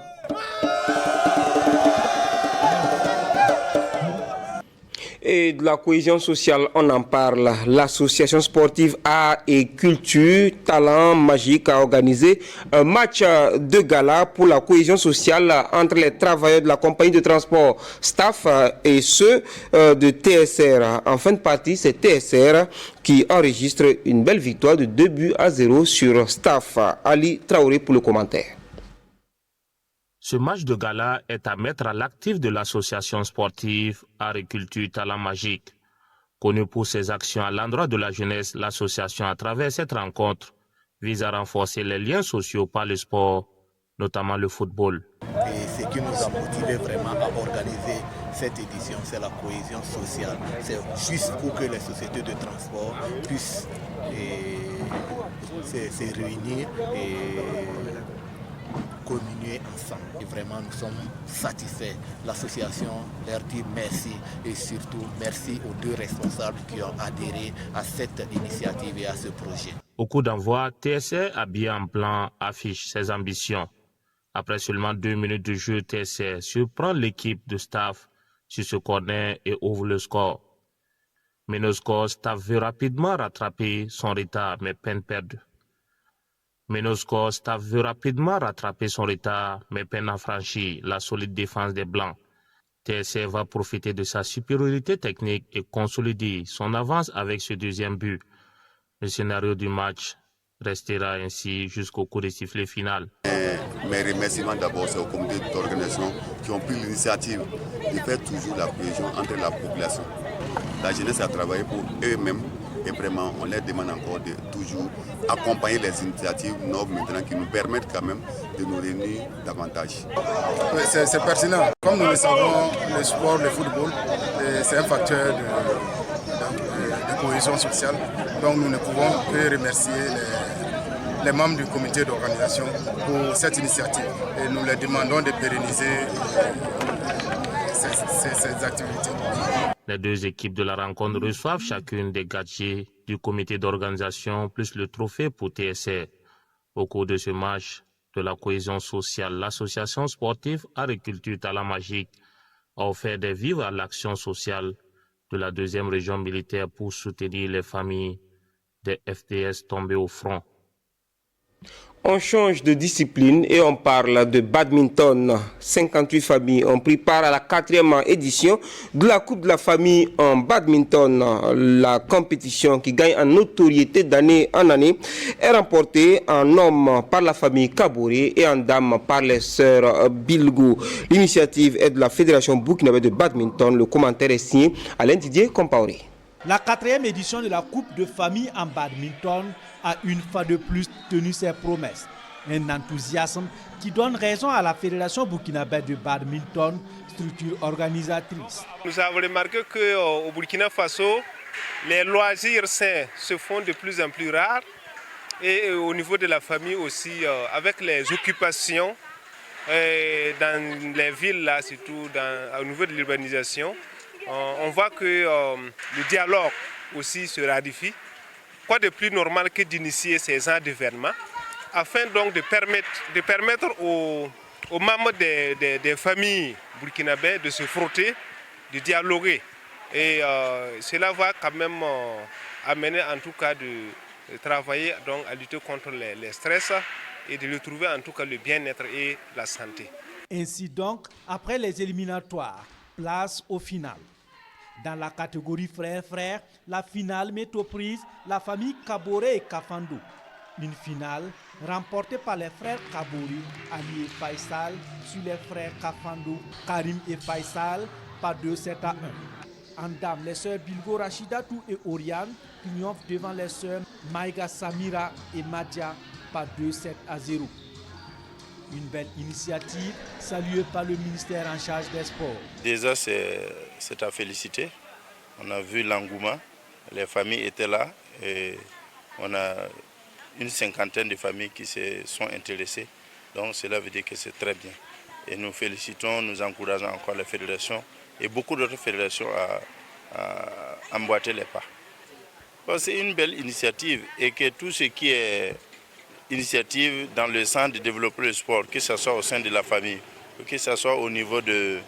Et de la cohésion sociale, on en parle. L'association sportive Art et Culture Talent Magique a organisé un match de gala pour la cohésion sociale entre les travailleurs de la compagnie de transport Staff et ceux de TSR. En fin de partie, c'est TSR qui enregistre une belle victoire de 2-0 sur Staff. Ali Traoré pour le commentaire. Ce match de gala est à mettre à l'actif de l'association sportive Agriculture Talent Magique. Connue pour ses actions à l'endroit de la jeunesse, l'association à travers cette rencontre vise à renforcer les liens sociaux par le sport, notamment le football. Et ce qui nous a motivés vraiment à organiser cette édition, c'est la cohésion sociale. C'est juste pour que les sociétés de transport puissent se réunir et communier ensemble. Et vraiment, nous sommes satisfaits. L'association leur dit merci et surtout merci aux deux responsables qui ont adhéré à cette initiative et à ce projet. Au coup d'envoi, TSC habillé en blanc affiche ses ambitions. Après seulement 2 minutes de jeu, TSC surprend l'équipe de staff sur ce corner et ouvre le score. Menoscore, staff veut rapidement rattraper son retard, mais peine perdue. Menoscore, staff veut rapidement rattraper son retard, mais peine à franchir la solide défense des Blancs. TSC va profiter de sa supériorité technique et consolider son avance avec ce deuxième but. Le scénario du match restera ainsi jusqu'au coup de sifflet final. Mes remerciements d'abord, c'est au comité d'organisation qui ont pris l'initiative de faire toujours la cohésion entre la population. La jeunesse a travaillé pour eux-mêmes et vraiment on leur demande encore de toujours accompagner les initiatives nobles maintenant qui nous permettent quand même de nous réunir davantage. Oui, c'est pertinent. Comme nous le savons, le sport, le football, c'est un facteur de cohésion sociale. Donc nous ne pouvons que remercier les membres du comité d'organisation pour cette initiative et nous leur demandons de pérenniser ces activités. Les deux équipes de la rencontre reçoivent chacune des gadgets du comité d'organisation plus le trophée pour TSC. Au cours de ce match de la cohésion sociale, l'association sportive Agriculture Talent Magique a offert des vivres à l'action sociale de la 2e région militaire pour soutenir les familles des FDS tombés au front. On change de discipline et on parle de badminton. 58 familles ont pris part à la 4e édition de la Coupe de la famille en badminton. La compétition qui gagne en notoriété d'année en année est remportée en hommes par la famille Kaboré et en dames par les sœurs Bilgou. L'initiative est de la Fédération burkinabé de badminton. Le commentaire est signé Alain Didier Compaoré. La 4e édition de la Coupe de famille en badminton a une fois de plus tenu ses promesses. Un enthousiasme qui donne raison à la Fédération burkinabé de badminton, structure organisatrice. Nous avons remarqué qu'au Burkina Faso, les loisirs sains se font de plus en plus rares. Et au niveau de la famille aussi, avec les occupations dans les villes, là, surtout au niveau de l'urbanisation, on voit que le dialogue aussi se raréfie. Quoi de plus normal que d'initier ces gens d'événements afin donc de permettre aux membres des familles burkinabés de se frotter, de dialoguer. Et cela va quand même amener en tout cas de travailler donc à lutter contre les stress et de retrouver en tout cas le bien-être et la santé. Ainsi donc, après les éliminatoires, place au final. Dans la catégorie frères-frères, la finale met aux prises la famille Kaboré et Kafando. Une finale remportée par les frères Kaboré, Ali et Faisal, sur les frères Kafando, Karim et Faisal, par 2-7-1. En dames, les sœurs Bilgo Rachidatou et Oriane triomphent devant les sœurs Maïga Samira et Madia par 2-7-0. Une belle initiative saluée par le ministère en charge des sports. Déjà, c'est à féliciter. On a vu l'engouement, les familles étaient là et on a une 50aine de familles qui se sont intéressées. Donc cela veut dire que c'est très bien. Et nous félicitons, nous encourageons encore la fédération et beaucoup d'autres fédérations à emboîter les pas. C'est une belle initiative et que tout ce qui est initiative dans le sens de développer le sport, que ce soit au sein de la famille, que ce soit au niveau des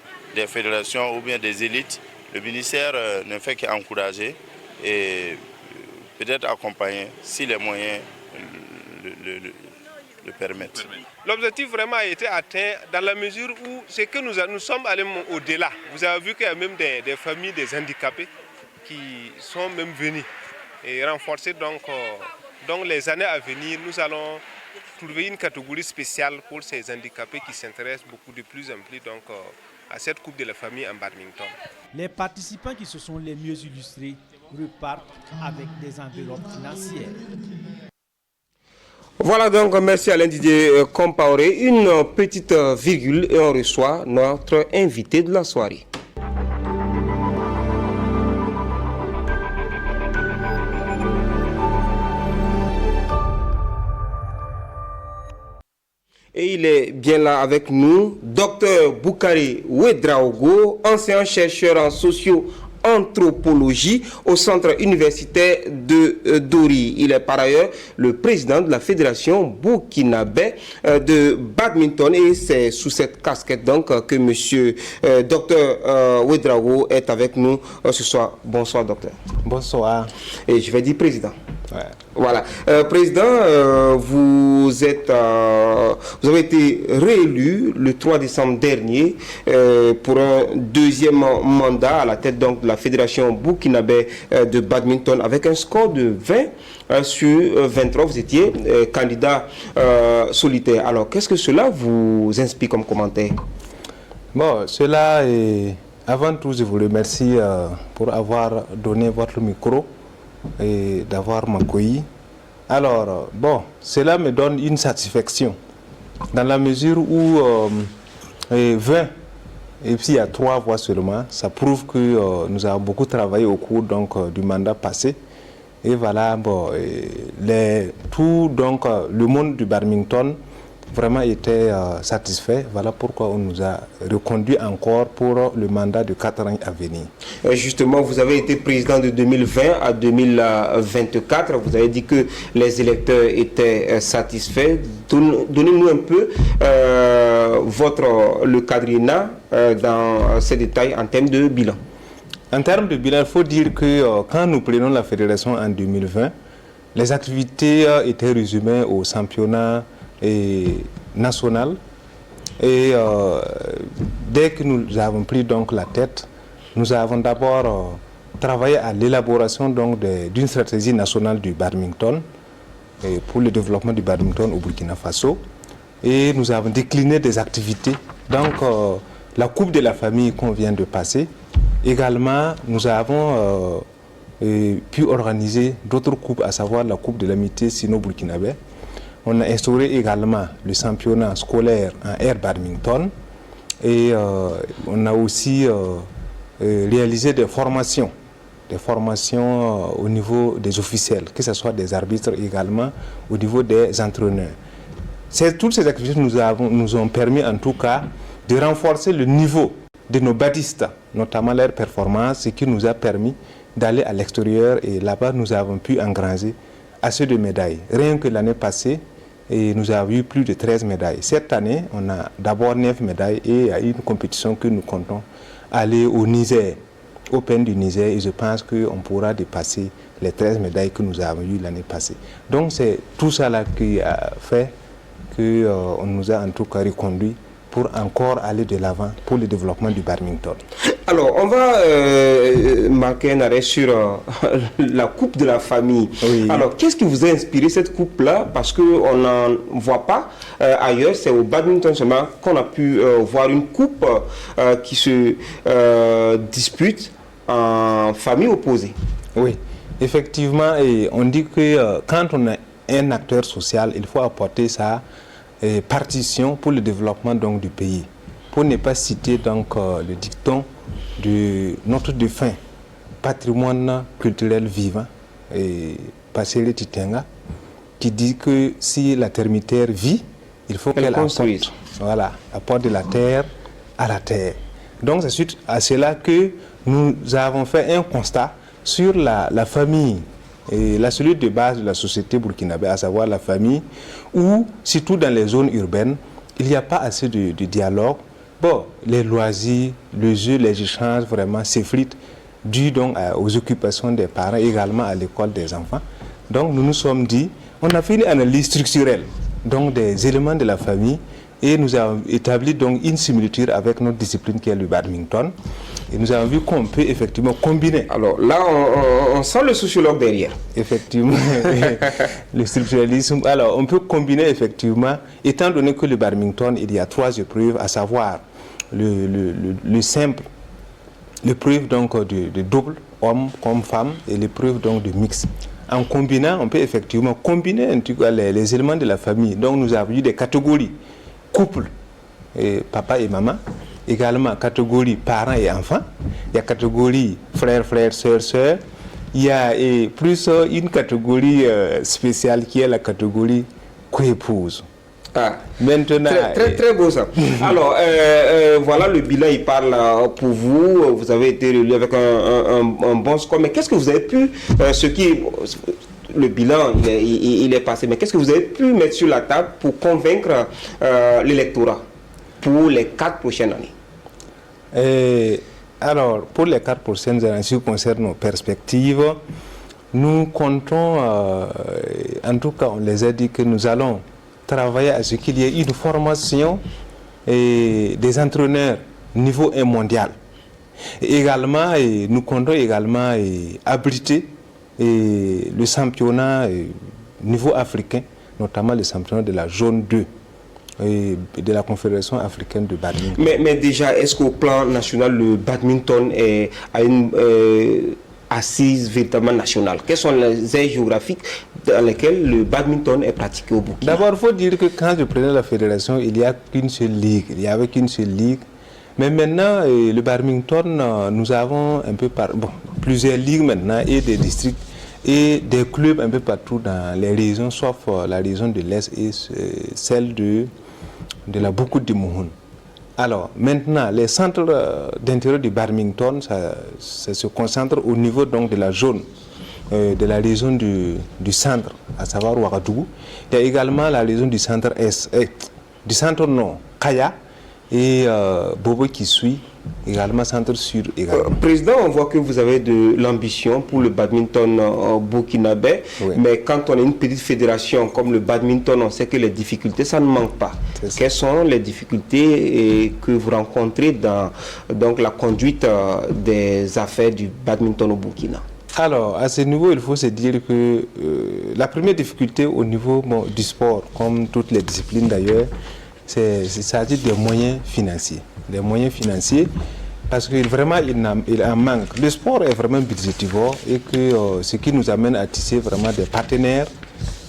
fédérations ou bien des élites, le ministère ne fait qu'encourager et peut-être accompagner si les moyens le permettent. L'objectif vraiment a été atteint dans la mesure où c'est que nous sommes allés au-delà. Vous avez vu qu'il y a même des familles, des handicapés qui sont même venus et renforcer donc les années à venir, nous allons trouver une catégorie spéciale pour ces handicapés qui s'intéressent beaucoup de plus en plus donc, à cette Coupe de la famille en badminton. Les participants qui se sont les mieux illustrés repartent avec des enveloppes financières. Voilà donc, merci Alain Didier Compaoré. Une petite virgule et on reçoit notre invité de la soirée. Et il est bien là avec nous, Dr Boukari Ouedraogo, ancien chercheur en socio-anthropologie au centre universitaire de Dori. Il est par ailleurs le président de la fédération burkinabé de badminton et c'est sous cette casquette donc que monsieur Dr Ouedraogo est avec nous ce soir. Bonsoir docteur. Bonsoir. Et je vais dire président. Ouais. Voilà. Président, vous avez été réélu le 3 décembre dernier pour un deuxième mandat à la tête donc de la fédération burkinabé de badminton avec un score de 20 sur 23. Vous étiez candidat solitaire. Alors, qu'est-ce que cela vous inspire comme commentaire? Bon, cela est... Avant tout, je vous remercie pour avoir donné votre micro et d'avoir m'accueilli. Alors, bon, cela me donne une satisfaction dans la mesure où 20 et puis il y a 3 voix seulement, ça prouve que nous avons beaucoup travaillé au cours donc, du mandat passé. Et voilà, bon, tout donc, le monde du badminton vraiment était satisfait. Voilà pourquoi on nous a reconduit encore pour le mandat de 4 ans à venir. Justement, vous avez été président de 2020 à 2024. Vous avez dit que les électeurs étaient satisfaits. Donnez-nous un peu le quadriennat dans ces détails en termes de bilan. En termes de bilan, il faut dire que quand nous prenons la fédération en 2020, les activités étaient résumées au championnat national et dès que nous avons pris donc la tête, nous avons d'abord travaillé à l'élaboration donc d'une stratégie nationale du badminton pour le développement du badminton au Burkina Faso et nous avons décliné des activités. Donc la coupe de la famille qu'on vient de passer, également nous avons pu organiser d'autres coupes, à savoir la coupe de l'amitié sino-burkinabé. On a instauré également le championnat scolaire en air badminton et on a aussi réalisé des formations au niveau des officiels, que ce soit des arbitres également, au niveau des entraîneurs. Toutes ces activités nous ont permis en tout cas de renforcer le niveau de nos badistes, notamment leur performance, ce qui nous a permis d'aller à l'extérieur et là-bas nous avons pu engranger assez de médailles. Rien que l'année passée, et nous avons eu plus de 13 médailles. Cette année, on a d'abord 9 médailles et il y a une compétition que nous comptons aller au Niger, Open du Niger, et je pense qu'on pourra dépasser les 13 médailles que nous avons eues l'année passée. Donc c'est tout ça là qui a fait qu'on nous a en tout cas reconduit pour encore aller de l'avant pour le développement du badminton. Alors, on va marquer un arrêt sur la coupe de la famille. Oui. Alors, qu'est-ce qui vous a inspiré cette coupe-là? Parce qu'on n'en voit pas ailleurs, c'est au badminton seulement qu'on a pu voir une coupe qui se dispute en famille opposée. Oui, effectivement, et on dit que quand on est un acteur social, il faut apporter ça partition pour le développement donc, du pays. Pour ne pas citer donc, le dicton de notre défunt patrimoine culturel vivant, Passele Titenga, qui dit que si la termitière vit, il faut qu'elle apporte de la terre à la terre. Donc c'est suite à cela que nous avons fait un constat sur la famille, et la cellule de base de la société burkinabé, à savoir la famille, où, surtout dans les zones urbaines, il n'y a pas assez de dialogue. Bon, les loisirs, le jeu, les échanges vraiment s'effritent dû donc aux occupations des parents, également à l'école des enfants. Donc nous nous sommes dit, on a fait une analyse structurelle donc, des éléments de la famille et nous avons établi donc une similitude avec notre discipline qui est le badminton. Et nous avons vu qu'on peut effectivement combiner. Alors là, on sent le sociologue derrière. Effectivement, le structuralisme. Alors, on peut combiner effectivement, étant donné que le badminton, il y a 3 épreuves, à savoir le simple, l'épreuve donc de double, homme comme femme, et l'épreuve donc de mix. En combinant, on peut effectivement combiner en tout cas, les éléments de la famille. Donc, nous avons eu des catégories. Couple, papa et maman. Également catégorie parents et enfants, il y a catégorie frères, sœurs, il y a plus une catégorie spéciale qui est la catégorie coépouse. Maintenant, très beau ça. Alors, voilà le bilan, il parle pour vous. Vous avez été élu avec un bon score. Mais qu'est-ce que vous avez pu, le bilan, il est passé. Mais qu'est-ce que vous avez pu mettre sur la table pour convaincre l'électorat pour les 4 prochaines années? Alors, pour les 4 prochaines années, en ce qui concerne nos perspectives, nous comptons, en tout cas, on les a dit que nous allons travailler à ce qu'il y ait une formation des entraîneurs niveau 1 mondial. Et également, nous comptons également abriter le championnat niveau africain, notamment le championnat de la zone 2 de la Confédération africaine de badminton. Mais déjà, est-ce qu'au plan national, le badminton a une assise véritablement nationale? Quelles sont les aires géographiques dans lesquelles le badminton est pratiqué au Burkina? D'abord, il faut dire que quand je prenais la fédération, il n'y a qu'une seule ligue. Il n'y avait qu'une seule ligue. Mais maintenant, le badminton, nous avons un peu plusieurs ligues maintenant et des districts et des clubs un peu partout dans les régions, sauf la région de l'Est et celle de la Boucoute de Mouhoun. Alors, maintenant, les centres d'intérêt du badminton, ça se concentre au niveau donc de la zone, de la région du centre, à savoir Ouagadougou. Il y a également la région du centre Est, du centre Nord, Kaya, et Bobo qui suit, également centre sud. Président, on voit que vous avez de l'ambition pour le badminton burkinabé, mais quand on est une petite fédération comme le badminton, on sait que les difficultés, ça ne manque pas. Quelles sont les difficultés que vous rencontrez dans donc, la conduite des affaires du badminton au Burkina? Alors, à ce niveau, il faut se dire que la première difficulté au niveau du sport, comme toutes les disciplines d'ailleurs, il s'agit des moyens financiers. Des moyens financiers, parce que vraiment, il en manque. Le sport est vraiment budgétivore et que ce qui nous amène à tisser vraiment des partenaires,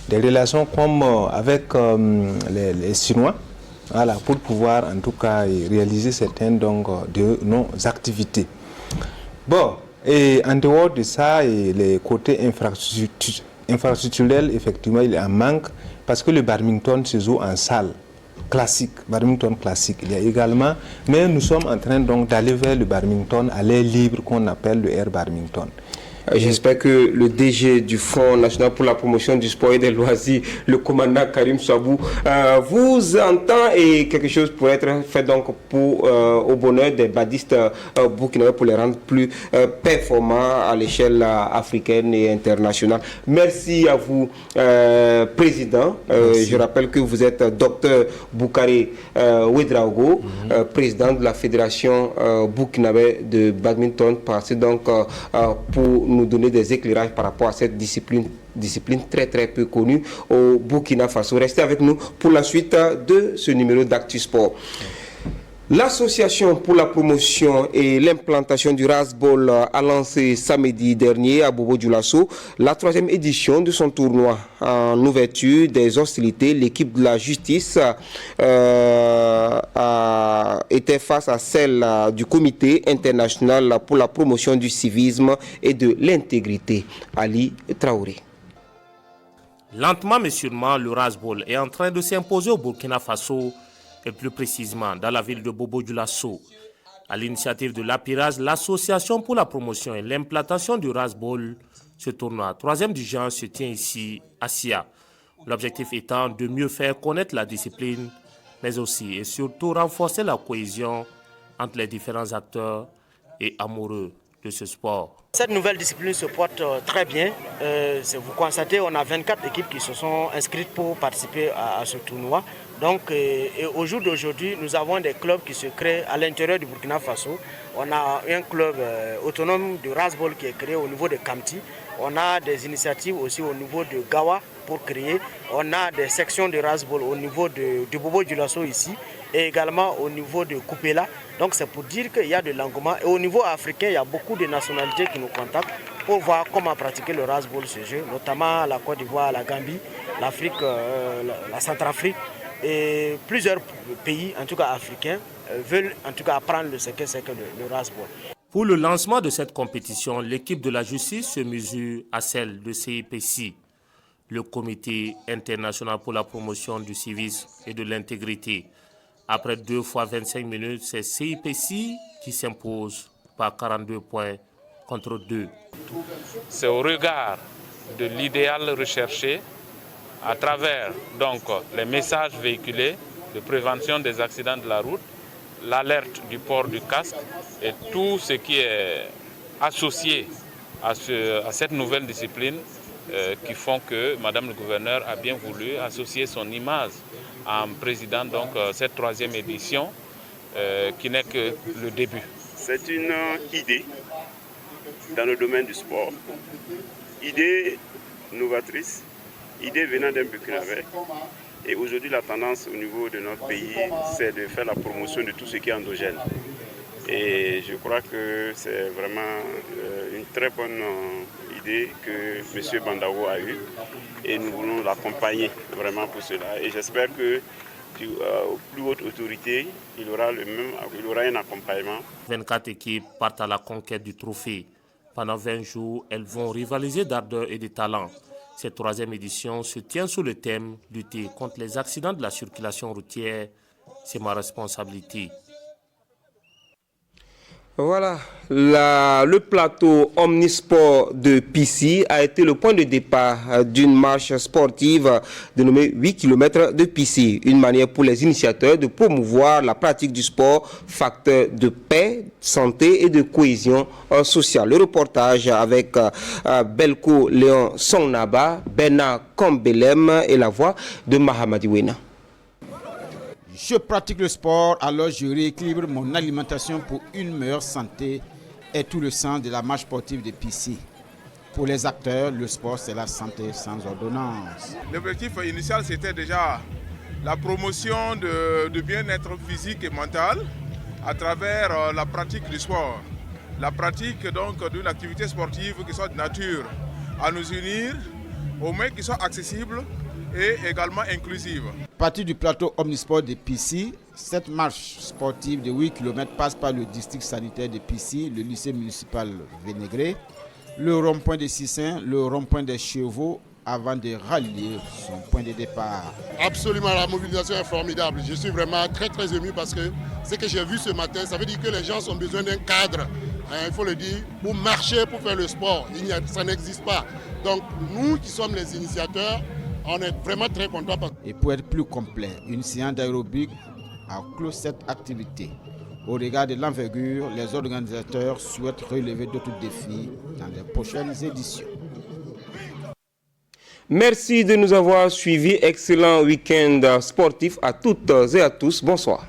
des relations comme avec les Chinois, voilà, pour pouvoir en tout cas réaliser certaines de nos activités. Bon, et en dehors de ça, les côtés infrastructurels, effectivement, il en manque, parce que le badminton se joue en salle classique, badminton classique. Il y a également, mais nous sommes en train donc d'aller vers le badminton à l'air libre qu'on appelle le air badminton. J'espère que le DG du Fonds national pour la promotion du sport et des loisirs, le commandant Karim Sabou, vous entend et quelque chose pourrait être fait donc pour au bonheur des badistes burkinabés pour les rendre plus performants à l'échelle africaine et internationale. Merci à vous, Président. Je rappelle que vous êtes Dr Boukari Ouedraogo, président de la Fédération burkinabé de badminton, passé donc pour nous donner des éclairages par rapport à cette discipline très très peu connue au Burkina Faso. Restez avec nous pour la suite de ce numéro d'Actu Sport. L'Association pour la promotion et l'implantation du Rasball a lancé samedi dernier à Bobo-Dioulasso la 3e édition de son tournoi. En ouverture des hostilités, l'équipe de la justice était face à celle du comité international pour la promotion du civisme et de l'intégrité, Ali Traoré. Lentement mais sûrement, le Rasball est en train de s'imposer au Burkina Faso, et plus précisément dans la ville de Bobo-Dioulasso. À l'initiative de l'APIRAS, l'association pour la promotion et l'implantation du Rasball, ce tournoi 3e du genre se tient ici à Sia. L'objectif étant de mieux faire connaître la discipline, mais aussi et surtout renforcer la cohésion entre les différents acteurs et amoureux de ce sport. Cette nouvelle discipline se porte très bien. Vous constatez, on a 24 équipes qui se sont inscrites pour participer à ce tournoi. Donc, au jour d'aujourd'hui, nous avons des clubs qui se créent à l'intérieur du Burkina Faso. On a un club autonome de Rasball qui est créé au niveau de Kamti. On a des initiatives aussi au niveau de Gawa pour créer. On a des sections de Rasball au niveau de Bobo-Dioulasso ici et également au niveau de Koupela. Donc c'est pour dire qu'il y a de l'engouement. Et au niveau africain, il y a beaucoup de nationalités qui nous contactent pour voir comment pratiquer le Rasball, ce jeu, notamment la Côte d'Ivoire, la Gambie, l'Afrique, la Centrafrique. Et plusieurs pays, en tout cas africains, veulent en tout cas apprendre ce que c'est que le Rasball. Pour le lancement de cette compétition, l'équipe de la justice se mesure à celle de CIPC. le Comité international pour la promotion du civisme et de l'intégrité. Après 2 fois 25 minutes, c'est CIPC qui s'impose par 42 points contre 2. C'est au regard de l'idéal recherché à travers donc les messages véhiculés de prévention des accidents de la route, l'alerte du port du casque et tout ce qui est associé à cette nouvelle discipline qui font que Madame le gouverneur a bien voulu associer son image en présidant donc cette 3e édition qui n'est que le début. C'est une idée dans le domaine du sport, idée novatrice, idée venant d'un Burkinabé. Et aujourd'hui, la tendance au niveau de notre pays, c'est de faire la promotion de tout ce qui est endogène. Et je crois que c'est vraiment une très bonne idée que M. Bandaogo a eue. Et nous voulons l'accompagner vraiment pour cela. Et j'espère que aux plus hautes autorités, il aura un accompagnement. 24 équipes partent à la conquête du trophée. Pendant 20 jours, elles vont rivaliser d'ardeur et de talent. Cette 3e édition se tient sous le thème « Lutter contre les accidents de la circulation routière, c'est ma responsabilité ». Voilà, le plateau Omnisport de Pissy a été le point de départ d'une marche sportive dénommée 8 km de Pissy. Une manière pour les initiateurs de promouvoir la pratique du sport, facteur de paix, santé et de cohésion sociale. Le reportage avec Belko Léon Songnaba, Bernard Kombelem et la voix de Mahamadi Wena. Je pratique le sport, alors je rééquilibre mon alimentation pour une meilleure santé et tout le sens de la marche sportive de Pissy. Pour les acteurs, le sport, c'est la santé sans ordonnance. L'objectif initial, c'était déjà la promotion de bien-être physique et mental à travers la pratique du sport. La pratique donc d'une activité sportive qui soit de nature à nous unir, au moins qui soit accessible et également inclusive. Partie du plateau Omnisport de Pissy, cette marche sportive de 8 km passe par le district sanitaire de Pissy, le lycée municipal Vénégré, le rond-point de Sissin, le rond-point des Chevaux, avant de rallier son point de départ. Absolument, la mobilisation est formidable. Je suis vraiment très ému parce que ce que j'ai vu ce matin, ça veut dire que les gens ont besoin d'un cadre, il faut le dire, pour marcher, pour faire le sport. Ça n'existe pas. Donc nous qui sommes les initiateurs, on est vraiment très contents. Et pour être plus complet, une séance d'aérobic a clos cette activité. Au regard de l'envergure, les organisateurs souhaitent relever d'autres défis dans les prochaines éditions. Merci de nous avoir suivis. Excellent week-end sportif à toutes et à tous. Bonsoir.